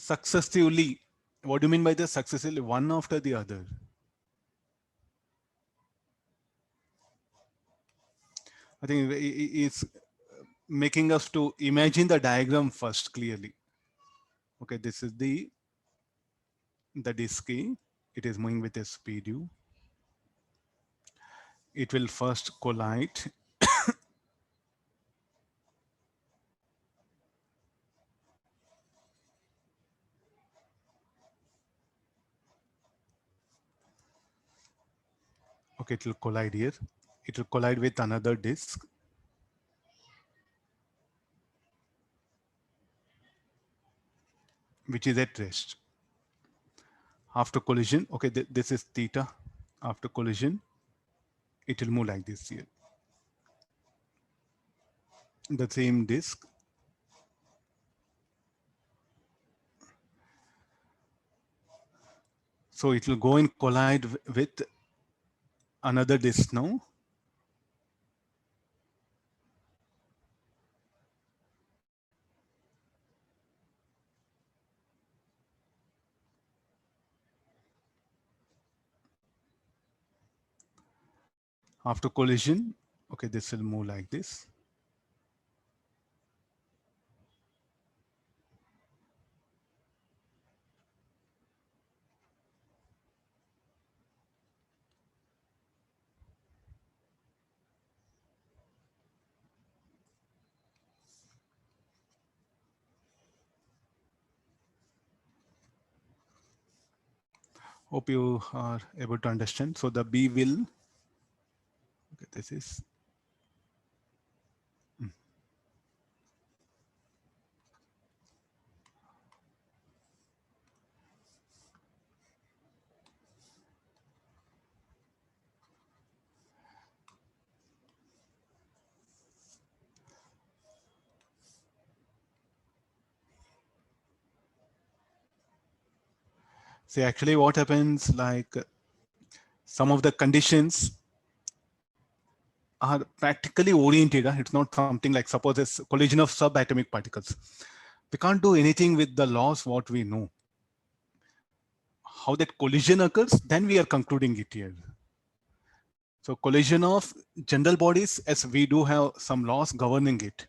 Successively. What do you mean by the successively? One after the other. I think it's making us to imagine the diagram first clearly. Okay, this is the disk key. It is moving with a speed u. It will first collide. Okay, it will collide here. It will collide with another disk, which is at rest. After collision, okay, this is theta. After collision, it will move like this here. The same disk. So it will go and collide with another disk now. After collision, okay, this will move like this. Hope you are able to understand. So the B will, okay, this is, see actually what happens, like some of the conditions are practically oriented. It's not something like, suppose it's collision of subatomic particles. We can't do anything with the laws what we know. How that collision occurs, then we are concluding it here. So collision of general bodies, as we do have some laws governing it.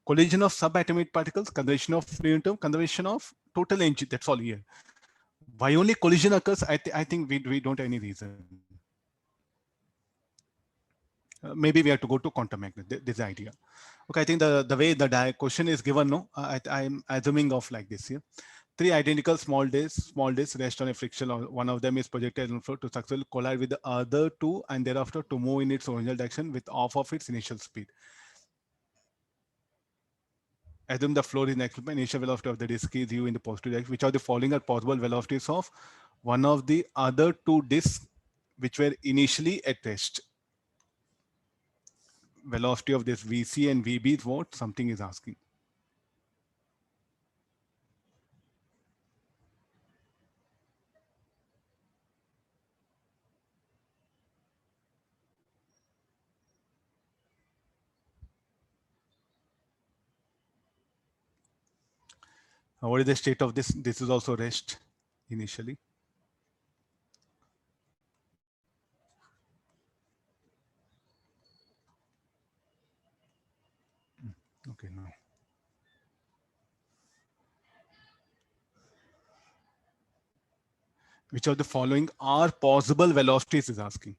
Collision of subatomic particles, conservation of free term, conservation of total energy, that's all here. Why only collision occurs, I think we don't have any reason. Maybe we have to go to quantum mechanics, this idea. Okay, I think the way the question is given, no, I'm assuming of like this here. Three identical small disks rest on a friction. One of them is projected on the floor to successfully collide with the other two and thereafter to move in its original direction with half of its initial speed. Assume the floor is next to the initial velocity of the disk is u in the positive direction. Which of the following are possible velocities of one of the other two disks which were initially at rest? Velocity of this VC and VB is what something is asking. What is the state of this? This is also rest initially. Okay, no. Which of the following are possible velocities is asking.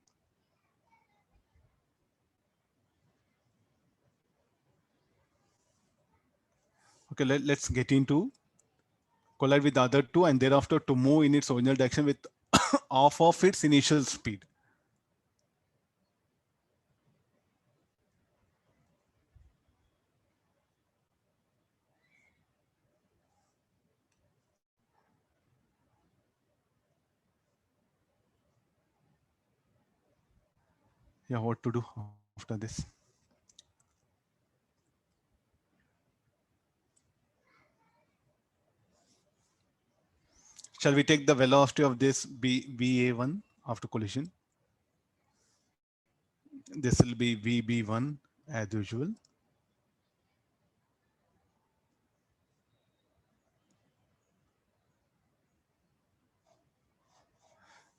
Okay, let's get into collide with the other two and thereafter to move in its original direction with half of its initial speed. Yeah, what to do after this? Shall we take the velocity of this BA1 after collision? This will be VB1 as usual.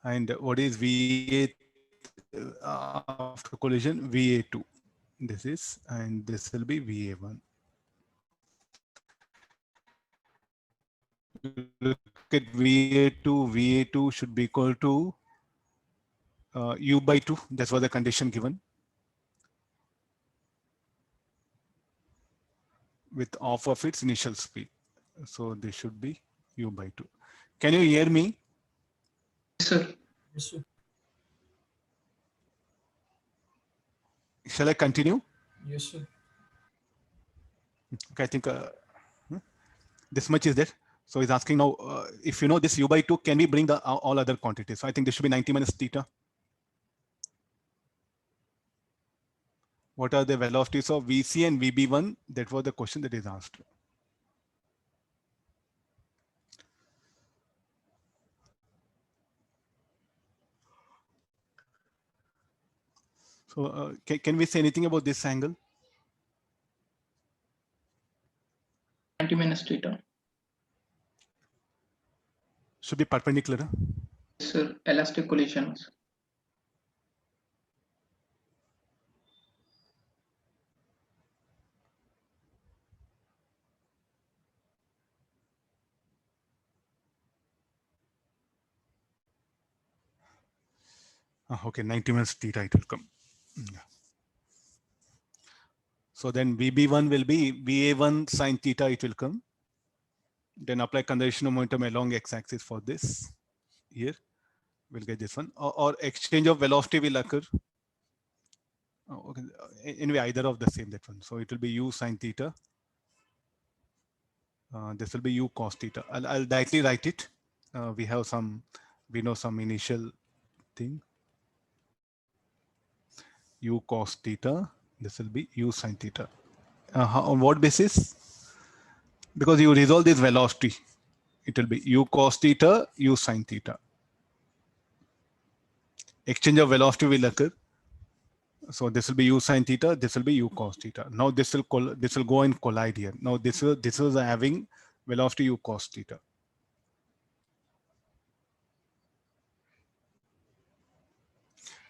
And what is VA after collision? VA2. This is, and this will be VA1. Look at VA2. VA2 should be equal to U by 2. That's what the condition given. With half of its initial speed. So this should be U by 2. Can you hear me? Yes, sir. Yes, sir. Shall I continue? Yes, sir. Okay, I think this much is there. So he's asking now, if you know this U by 2, can we bring the all other quantities? So I think this should be 90 minus theta. What are the velocities of VC and VB1? That was the question that is asked. So can we say anything about this angle? 90 minus theta. Should be perpendicular. Yes, sir. Elastic collisions. Okay, 90 minus theta it will come. Yeah. So then VB1 will be VA1 sine theta it will come. Then apply conservation of momentum along x-axis for this. Here we'll get this one. Or exchange of velocity will occur. Oh, okay. Anyway, either of the same, that one. So it will be U sine theta. This will be U cos theta. I'll directly write it. We know some initial thing. U cos theta. This will be U sine theta. On what basis? Because you resolve this velocity, it will be U cos theta, U sine theta. Exchange of velocity will occur. So this will be U sine theta. This will be U cos theta. Now this will go and collide here. Now this is having velocity U cos theta.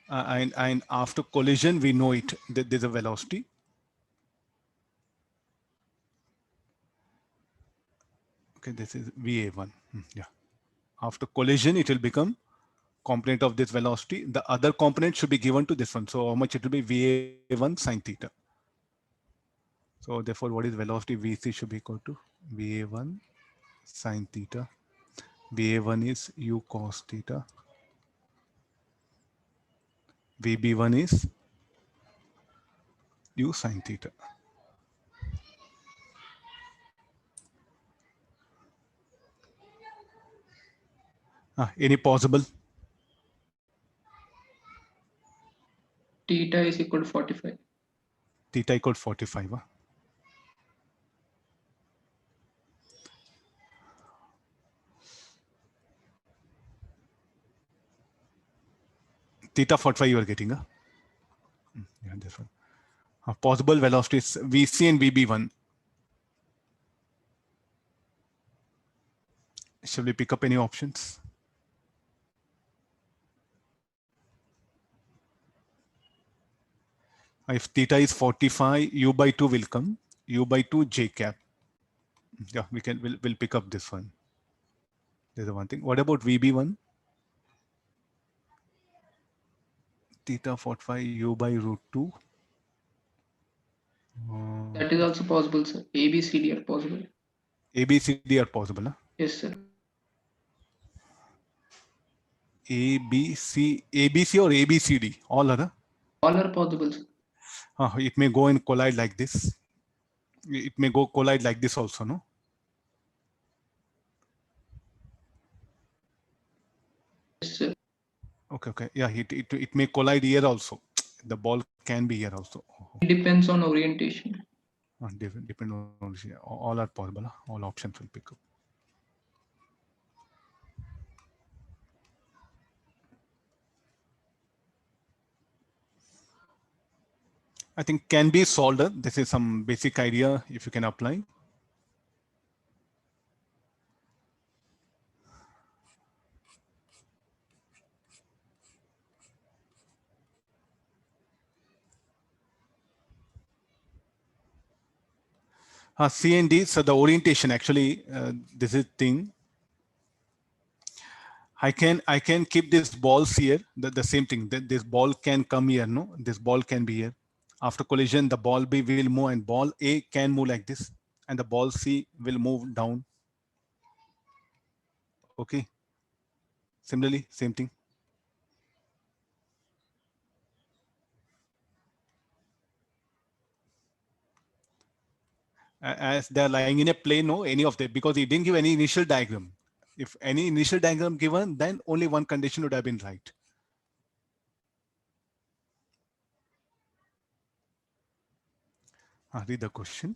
And after collision, we know it that there's a velocity. Okay, this is VA1. Yeah. After collision, it will become component of this velocity. The other component should be given to this one. So how much it will be? VA1 sine theta. So therefore, what is velocity? VC should be equal to VA1 sine theta. VA1 is U cos theta. VB1 is U sine theta. Any possible? Theta is equal to 45. Theta equal to 45. Theta 45 you are getting. Yeah, this one. Possible velocities VC and VB1. Shall we pick up any options? If theta is 45, U by 2 will come. U by 2 J cap. Yeah, we'll pick up this one. There's the one thing. What about VB1? Theta 45 U by root 2. That is also possible, sir. A, B, C, D are possible. A, B, C, D are possible. Huh? Yes, sir. A, B, C or A, B, C, D? All are. All are possible, sir. It may go and collide like this. It may go collide like this also, no? Yes, sir. Okay. Yeah, it may collide here also. The ball can be here also. It depends on orientation. Depend on all are possible. All options will pick up. I think can be solved. This is some basic idea if you can apply. C and D, so the orientation actually, this is thing. I can keep this balls here, the same thing, that this ball can come here, no? This ball can be here. After collision, the ball B will move and ball A can move like this and the ball C will move down. Okay. Similarly, same thing. As they're lying in a plane, no, any of them, because he didn't give any initial diagram. If any initial diagram given, then only one condition would have been right. Read the question.